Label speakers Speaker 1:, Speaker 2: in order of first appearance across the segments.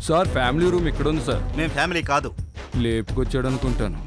Speaker 1: Sir family room ఇక్కడ ఉంది sir.
Speaker 2: మేము ఫ్యామిలీ కాదు,
Speaker 1: లేపుకొచ్చాడు అనుకుంటాను.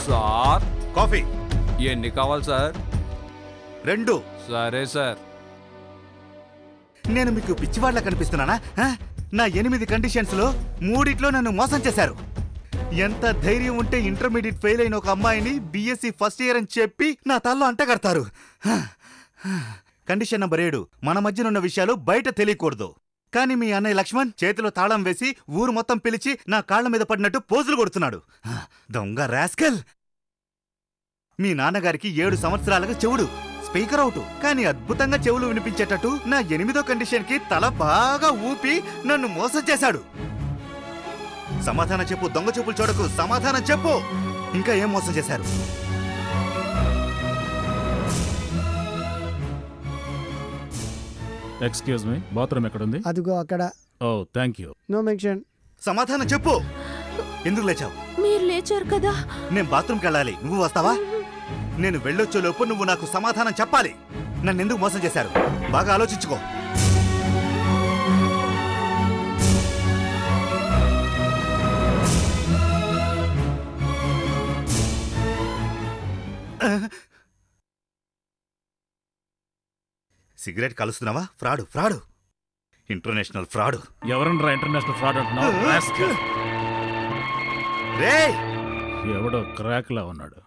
Speaker 1: సార్
Speaker 2: కాఫీ
Speaker 1: ఎన్ని కావాలి సార్?
Speaker 2: 2.
Speaker 1: సరే సార్.
Speaker 2: నేను మీకు పిచ్చివాళ్ళ కనిపిస్తున్నానా? నా 8 కండిషన్స్ లో 3 నన్ను మోసం చేశారు. ఎంత ధైర్యం ఉంటే ఇంటర్మీడియట్ ఫెయిల్ అయిన ఒక అమ్మాయిని బీఎస్సీ ఫస్ట్ ఇయర్ అని చెప్పి నా తల్లో అంటగడతారు. కండిషన్ నంబర్ 7, మన మధ్యనున్న విషయాలు బయట తెలియకూడదు. కానీ మీ అన్నయ్య లక్ష్మణ్ చేతిలో తాళం వేసి ఊరు మొత్తం పిలిచి నా కాళ్ల మీద పడినట్టు పోజులు కొడుతున్నాడు. దొంగ రాస్కల్. మీ నాన్నగారికి 7 సంవత్సరాలుగా చెవుడు, స్పీకర్ అవుట్. కానీ అద్భుతంగా చెవులు వినిపించేటట్టు నా 8వ కండిషన్ కి తల బాగా ఊపి నన్ను మోసం చేశాడు. సమాధానం చెప్పు, దొంగ చూపులు చూడకు, సమాధానం చెప్పు. ఇంకా ఏం మోసం చేశారు?
Speaker 3: ఎక్స్క్యూజ్ మీ, బాత్రూమ్ ఎక్కడుంది?
Speaker 4: అదిగో అక్కడ.
Speaker 3: Oh thank you.
Speaker 4: No mention.
Speaker 2: సమాధానం చెప్పు. ఎందుకు లేచావు?
Speaker 5: మీరు లేచారు కదా.
Speaker 2: నేను బాత్రూమ్కి వెళ్ళాలి, నువ్వు వస్తావా? నేను వెళ్ళొచ్చేలోపు నువ్వు నాకు సమాధానం చెప్పాలి. నన్ను ఎందుకు మోసం చేశారు? బాగా ఆలోచించుకో. సిగరెట్ కలుస్తున్నావా? Fraud, fraud, international fraud.
Speaker 3: ఎవరన్నా ఇంటర్నేషనల్ ఫ్రాడ్ అంటున్నావు? ఎవడో క్రాక్ లా ఉన్నాడు.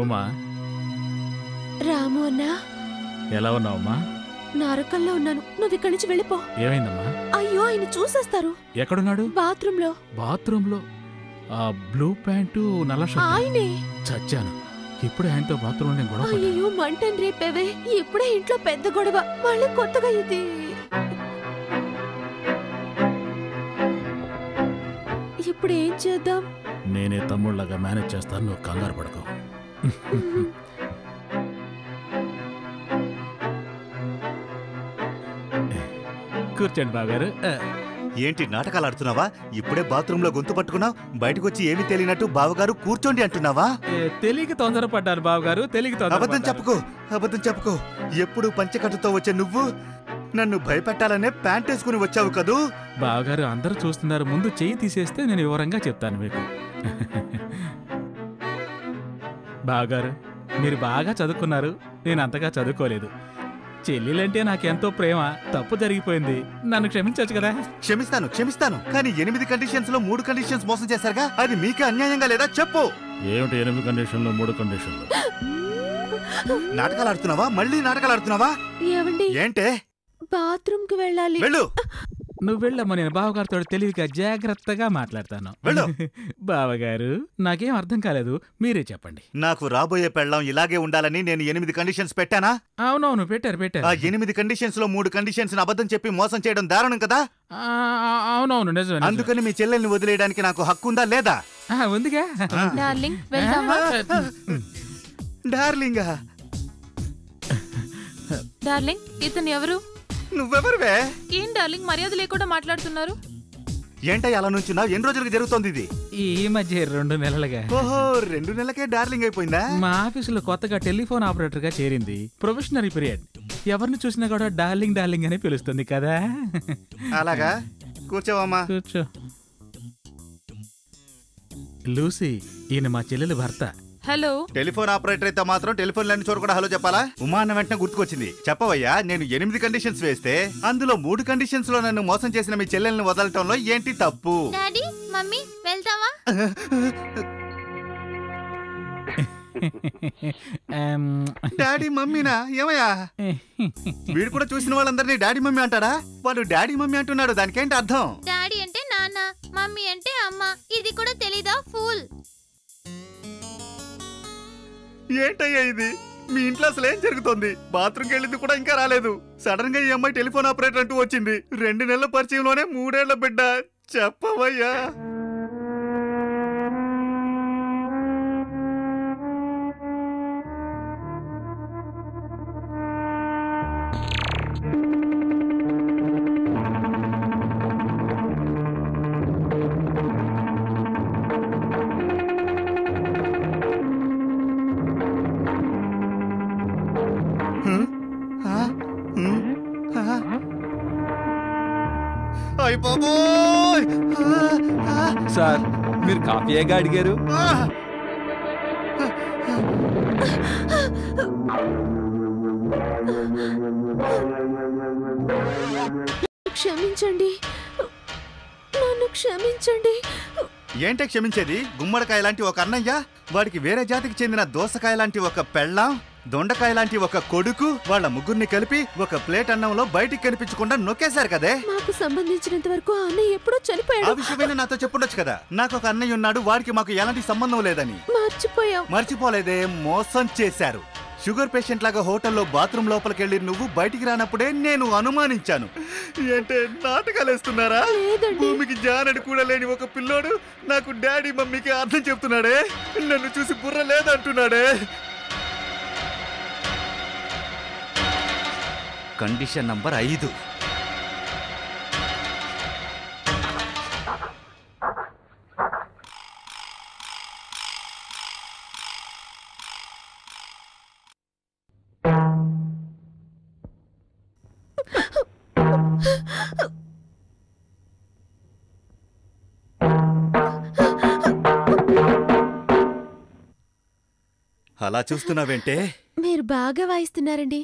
Speaker 3: ఉమా,
Speaker 5: రాము అన్నా,
Speaker 3: ఎలా ఉన్నావమ్మా?
Speaker 5: నరకల్లో ఉన్నాను. నువ్వు ఇక్కడి నుంచి వెళ్ళిపో.
Speaker 3: ఏమైందమ్మా?
Speaker 5: అయ్యో, ఆయన చూసేస్తారు.
Speaker 3: ఎక్కడున్నాడు?
Speaker 5: బాత్రూమ్ లో.
Speaker 3: బాత్రూమ్ లో? ఆ బ్లూ ప్యాంటు నల్ల షర్ట్.
Speaker 5: ఆయనే.
Speaker 3: చచ్చాను. ఇప్పుడే ఆయనతో బాత్రూమ్ లో గొడవ.
Speaker 5: అయ్యో, మంటని రేపేవే. ఇప్పుడే ఇంట్లో పెద్ద గొడవ. మళ్ళీ కొత్తగా ఇది. ఇప్పుడు ఏం చేద్దాం?
Speaker 3: నేనే తమ్ముళ్ళగా మేనేజ్ చేస్తాను, నువ్వు కంగారు పడకు. కూర్చోండి బాగారు.
Speaker 2: ఏంటి నాటకాలు ఆడుతున్నావా? ఇప్పుడే బాత్రూమ్ లో గొంతు పట్టుకున్నావు, బయటకు వచ్చి ఏమీ తెలియనట్టు బావగారు కూర్చోండి అంటున్నావా?
Speaker 3: తెలియక తొందరపడ్డారు బావగారు, తెలియక.
Speaker 2: అబద్ధం చెప్పుకో, అబద్ధం చెప్పుకో. ఎప్పుడు పంచకట్టుతో వచ్చే నువ్వు నన్ను భయపెట్టాలనే ప్యాంట్ వేసుకుని వచ్చావు కదూ?
Speaker 3: బావగారు, అందరూ చూస్తున్నారు, ముందు చెయ్యి తీసేస్తే నేను వివరంగా చెప్తాను మీకు. బావగారు, మీరు బాగా చదువుకున్నారు, నేను అంతగా చదువుకోలేదు. చెల్లెలంటే నాకెంతో ప్రేమ. తప్పు జరిగిపోయింది, నన్ను క్షమించచ్చు కదా?
Speaker 2: క్షమిస్తాను, క్షమిస్తాను. కానీ 8 కండిషన్స్ లో 3 కండిషన్స్ మోసం చేశారుగా, అది మీకే అన్యాయంగా లేదా? చెప్పు.
Speaker 3: ఏమిటి 8 కండిషన్లు 3 కండిషన్లు?
Speaker 2: నాటకాలు ఆడుతున్నావా? మళ్ళీ నాటకాలు ఆడుతున్నావా?
Speaker 5: ఏవండి,
Speaker 2: ఏంటే?
Speaker 5: బాత్రూమ్ కి వెళ్ళాలి.
Speaker 2: వెళ్ళు.
Speaker 3: నువ్వు వెళ్ళమ్మా, నేను బావగారితో తెలివిగా జాగ్రత్తగా మాట్లాడతాను. బావగారు, నాకేం అర్థం కాలేదు, మీరే చెప్పండి.
Speaker 2: నాకు రాబోయే పెళ్ళాం ఇలాగే ఉండాలని నేను 8 కండిషన్స్ పెట్టానా?
Speaker 3: అవునవును, పెట్టారు.
Speaker 2: ఆ 8 కండిషన్స్ లో 3 కండిషన్స్ అబద్ధం చెప్పి మోసం చేయడం దారుణం కదా?
Speaker 3: అవునవును, నిజమే.
Speaker 2: అందుకని మీ చెల్లెల్ని వదిలేయడానికి నాకు హక్కు ఉందా లేదా?
Speaker 3: ఉందిగా.
Speaker 5: డార్లింగ్, వెళ్దామా?
Speaker 2: డార్లింగా?
Speaker 5: డార్లింగ్, ఇతను ఎవరు?
Speaker 2: నువ్వెవరువే?
Speaker 5: ఏం డార్లింగ్, మర్యాద లేకుండా మాట్లాడుతున్నారు?
Speaker 2: ఏంటయ్య అలా నుంచున్నా? ఎన్ని రోజులకి జరుగుతోంది ఇది?
Speaker 3: ఈ మధ్య 2 నెలలుగా.
Speaker 2: ఓహో, 2 నెలలకే డార్లింగ్ అయిపోయిందా?
Speaker 3: మా ఆఫీసులో కొత్తగా టెలిఫోన్ ఆపరేటర్ గా చేరింది. ప్రొఫెషనరీ పీరియడ్. ఎవరిని చూసినా కూడా డార్లింగ్ డార్లింగ్ అని పిలుస్తుంది కదా.
Speaker 2: అలాగా? కూర్చోవమ్మా.
Speaker 3: కూర్చో. లూసీ, ఈయన మా చెల్లెలు భర్త.
Speaker 5: హలో.
Speaker 2: టెలిఫోన్ ఆపరేటర్ అయితే మాత్రం టెలిఫోన్ లైన్ చోటు కూడా హలో చెప్పాలా? ఉమా అన్న వెంటనే గుర్తుకొచ్చింది. చెప్పవయ్యా, నేను 8 కండిషన్స్ వేస్తే అందులో 3 కండిషన్స్ లో నన్ను మోసం చేసిన మీ చెల్లెల్ని వదలటంలో ఏంటి తప్పు?
Speaker 5: డాడీ, మమ్మీ, వెళ్తావా?
Speaker 2: డాడీ మమ్మీనా? ఏమయ్యా, వీడు కూడా చూసిన వాళ్ళందరినీ డాడీ మమ్మీ అంటాడా? వాడు డాడీ మమ్మీ అంటున్నాడు, దానికేంటి అర్థం?
Speaker 5: డాడీ అంటే నాన్న, మమ్మీ అంటే అమ్మ. ఇది కూడా తెలీదా? ఫూల్.
Speaker 2: ఏంటయ్యా ఇది? మీ ఇంట్లో అసలు ఏం జరుగుతోంది? బాత్రూమ్కి వెళ్ళింది కూడా ఇంకా రాలేదు. సడన్ గా ఈ అమ్మాయి టెలిఫోన్ ఆపరేటర్ అంటూ వచ్చింది. 2 నెలల పరిచయంలోనే 3 ఏళ్ల బిడ్డ. చెప్పవయ్యా. బాబోయ్!
Speaker 1: సార్ మీరు కాఫీయేగా అడిగారు.
Speaker 5: క్షమించండి, నన్ను క్షమించండి.
Speaker 2: ఏంటే క్షమించేది? గుమ్మడికాయ లాంటి ఒక అన్నయ్య, వాడికి వేరే జాతికి చెందిన దోసకాయ లాంటి ఒక పెళ్ళాం, దొండకాయ లాంటి ఒక కొడుకు, వాళ్ళ ముగ్గురిని కలిపి ఒక ప్లేట్ అన్నంలో బయటికి కనిపించకుండా నొక్కేశారు కదే.
Speaker 5: మాకు సంబంధించినంత వరకు ఆ అన్నయ్య ఎప్పుడో
Speaker 2: ఆ
Speaker 5: చనిపోయాడు.
Speaker 2: విషయమైనా నాతో చెప్పుండొచ్చు కదా. నాకు ఒక అన్నయ్య ఉన్నాడు, వాడికి మాకు ఎలాంటి సంబంధం లేదని.
Speaker 5: మర్చిపోయాం.
Speaker 2: మర్చిపోలేదే, మోసం చేశారు. షుగర్ పేషెంట్ లాగా హోటల్లో బాత్రూమ్ లోపలికెళ్ళి నువ్వు బయటికి రానప్పుడే నేను అనుమానించాను. ఏంటే నాటకాలు వేస్తున్నారా?
Speaker 5: లేదండి.
Speaker 2: భూమికి జానడు కూడా లేని ఒక పిల్లోడు నాకు డాడీ మమ్మీకి అర్థం చెప్తున్నాడే, నన్ను చూసి బుర్ర లేదంటున్నాడే. Condition number 5. అలా చూస్తున్నావేంటే?
Speaker 5: మీరు బాగా వాయిస్తున్నారండి.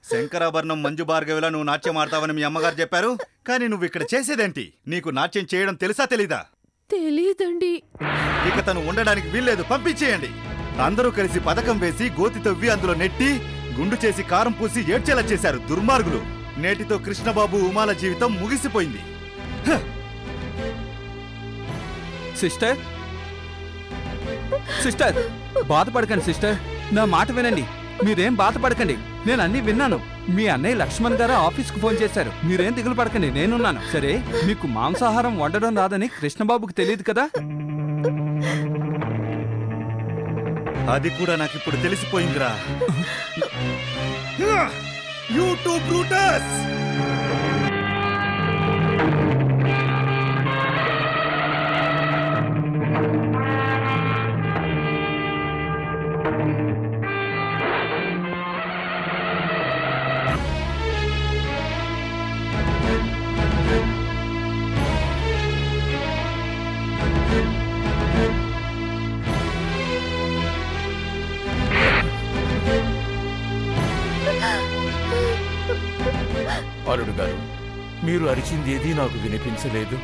Speaker 2: శంకరాభరణం మంజు భార్గవిలా నువ్వు నాట్యం ఆడతావని మీ అమ్మగారు చెప్పారు. కానీ నువ్వు ఇక్కడ చేసేదేంటి? నీకు నాట్యం చేయడం తెలుసా తెలీదా?
Speaker 5: తెలీదండి.
Speaker 2: ఇక తను ఉండడానికి వీల్లేదు, పంపించేయండి. అందరూ కలిసి పథకం వేసి గోతి తవ్వి అందులో నెట్టి గుండు చేసి కారం పూసి ఏడ్చేలా చేశారు దుర్మార్గులు. నేటితో కృష్ణబాబు ఉమాల జీవితం ముగిసిపోయింది.
Speaker 1: సిస్టర్ సిస్టర్ బాధపడకండి సిస్టర్, నా మాట వినండి. మీరేం బాధపడకండి, నేను అన్ని విన్నాను. మీ అన్నయ్య లక్ష్మణ్ గారు ఆఫీస్కి ఫోన్ చేశారు. మీరేం దిగులు పడకండి, నేనున్నాను. సరే, మీకు మాంసాహారం వండడం రాదని కృష్ణబాబుకి తెలియదు కదా?
Speaker 2: అది కూడా నాకు ఇప్పుడు తెలిసిపోయిందిరా. YouTube Brutus!
Speaker 4: అల్లుడు గారు, మీరు అరిచిందేదీ నాకు వినిపించలేదు.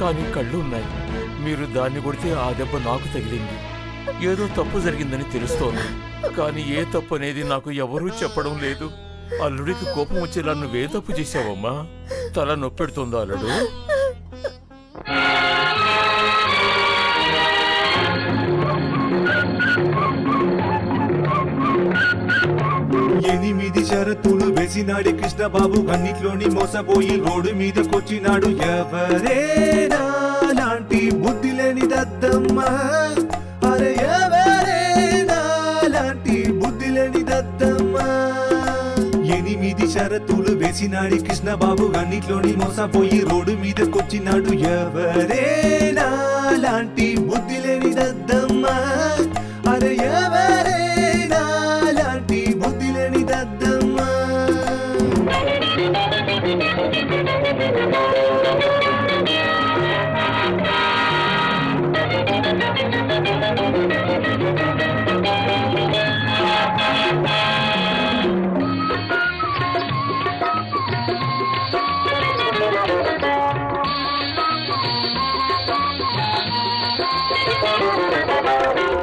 Speaker 4: కానీ కళ్ళు ఉన్నాయి. మీరు దాన్ని కొడితే ఆ దెబ్బ నాకు తగిలింది. ఏదో తప్పు జరిగిందని తెలుస్తోంది. కానీ ఏ తప్పు అనేది నాకు ఎవరూ చెప్పడం లేదు. అల్లుడికి కోపం వచ్చేలా నువ్వే తప్పు చేశావమ్మా? తల నొప్పెడుతుందా అల్లుడు?
Speaker 6: ఎనిమిది షరతులు వేసినాడు కృష్ణబాబు, అన్నిట్లోని మోసపోయి రోడ్డు మీదకొచ్చినాడు. ఎవరేనా లాంటి బుద్ధి లేని దద్దమ్మ, అరే ఎవరేనా లాంటి బుద్ధి లేని దద్దమ్మ. 8 షరతులు వేసినాడు కృష్ణబాబు, అన్నిట్లోని మోసపోయి రోడ్డు మీదకొచ్చినాడు. ఎవరేనా లాంటి బుద్ధి లేని దద్దమ్మ, అరే ఎవరేనా లాంటి బుద్ధి లేని దద్దమ్మ.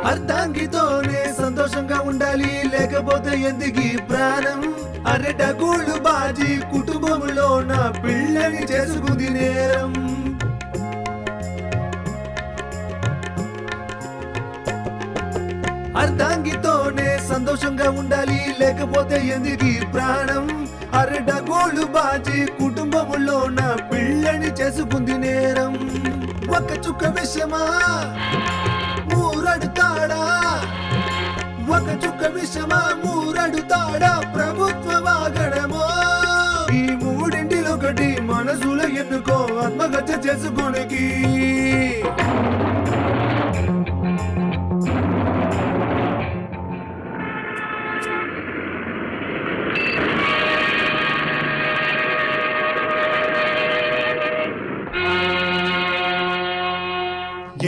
Speaker 6: అర్ధాంగితోనే సంతోషంగా ఉండాలి, లేకపోతే ఎందుకు ప్రాణం. అరెటగూళ్ళు బాజీ కుటుంబంలో నా పిల్లని చేసుకుంది నేరం. అర్ధాంగితోనే సంతోషంగా ఉండాలి, లేకపోతే ఎందుకు ప్రాణం. అరెటగూళ్ళు బాజీ కుటుంబంలో నా పిల్లని చేసుకుంది నేరం. ఒక్క చుక్క విషయమా మూరడుతాడా, ఒక చుక్క విషమా మూరడుతాడా ప్రభుత్వ వాగడమో. ఈ మూడింటిలో ఒకటి మనసులో ఎన్నుకో, ఆత్మహత్య చేసుకునికి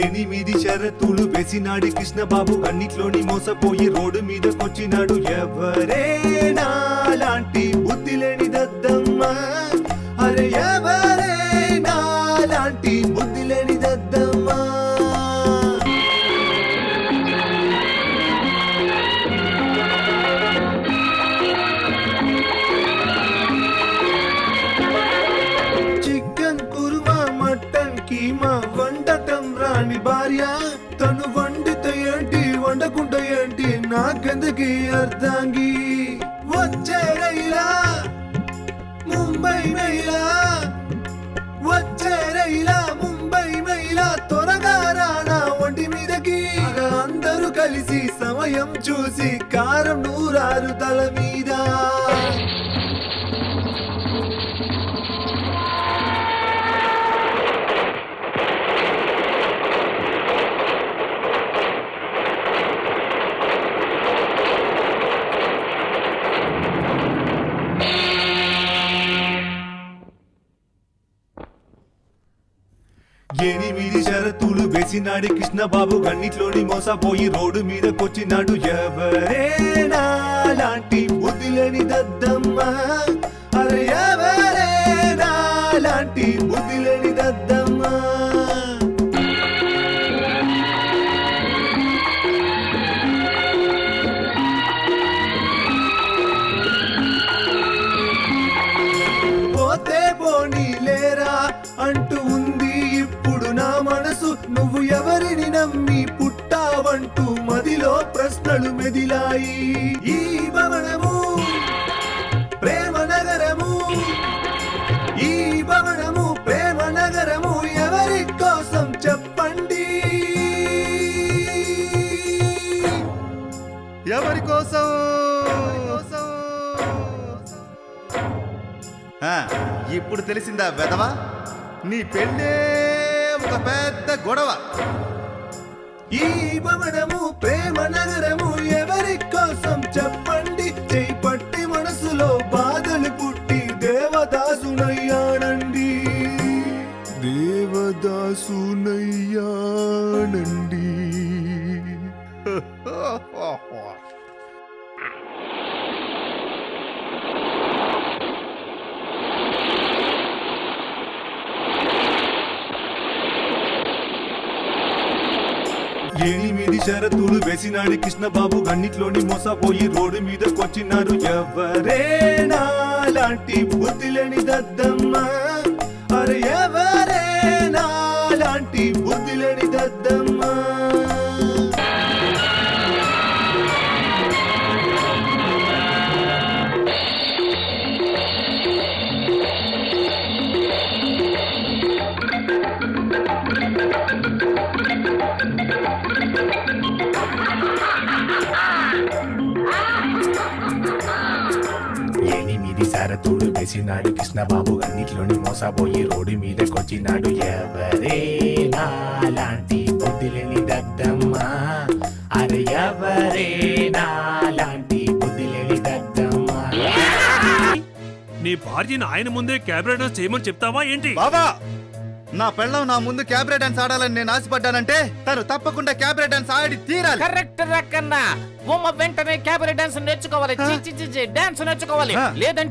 Speaker 6: ఎనిమిది షరతులు వేసినాడు కృష్ణబాబు అన్నిట్లోని మోసపోయి రోడ్డు మీదకొచ్చినాడు ఎవరేనా లాంటి బుద్ధి లేని దద్దమ్మ అరే ఎవరేనా లాంటి బుద్ధి లేని దద్దమ్మ చికెన్ కుర్మా మటన్ కీమా వండటం రాని భార్య తను వండితే ఏంటి వండకుండా ఏంటి నాకెందుకు అర్థంగి వచ్చే రైలా ముంబై మైలా వచ్చే రైలా ముంబై మైలా త్వరగా రానా ఒంటి మీదకి అందరూ కలిసి సమయం చూసి కారం నూరారు తల మీద ఎనిమిది షరతులు వేసినాడు కృష్ణబాబు అన్నిట్లోని మోసపోయి రోడ్డు మీదకొచ్చినాడు ఎవరేనా లాంటి బుద్ధి లేని దద్దమ్మ అరే ఎవరేనా లాంటి బుద్ధి లేని దద్దమ్మ పోతే పోనీ లేరా అంటూ ఉంది ఇప్పుడు నా మనసు నువ్వు ఎవరిని నమ్మి పుట్టావంటూ మదిలో ప్రశ్నలు మెదిలాయి ఈ భవనము ప్రేమ నగరము ఈ భవనము ప్రేమ నగరము ఎవరి కోసం చెప్పండి ఎవరి కోసం
Speaker 2: ఇప్పుడు తెలిసిందా వెధవా నీ పెళ్ళే ఒక పెద్ద గొడవ
Speaker 6: ఈ భవనము ప్రేమ నగరము ఎవరి కోసం చెప్పండి చేయి పట్టి మనసులో బాధలు పుట్టి దేవదాసునయ్యానండి దేవదాసునయ్యానండి ఎనిమిది షరతులు వేసినాడు కృష్ణబాబు అన్నిట్లోని మోసపోయి రోడ్డు మీదకొచ్చినాడు ఎవరేనా లాంటి బుద్ధి లేని దద్దమ్మ అరే ఎవరేనా లాంటి బుద్ధి లేని దద్దమ్మ
Speaker 7: ఎనిమిది షరతులు వేసినాడు కృష్ణబాబు అన్నిట్లోని మోసపోయి రోడ్డు మీదకొచ్చినాడు ఎవరేనా లాంటి బుద్ధి లేని దద్దమ్మ అరే ఎవరేనా లాంటి బుద్ధి లేని దద్దమ్మ
Speaker 8: నీ భార్యని ఆయన ముందే క్యాబరే డాన్స్ చేయమని చెప్తావా ఏంటి?
Speaker 2: బాబా నా పెళ్ళం నా ముందు క్యాబరే డాన్స్ ఆడాలని నేను ఆశపడ్డానంటే తను తప్పకుండా క్యాబరే డాన్స్ ఆడి తీరాలి.
Speaker 3: కరెక్ట్ రకన్నా వెంటనే క్యాబరే డాన్స్ నేర్చుకోవాలి, డాన్స్ నేర్చుకోవాలి, లేదంటే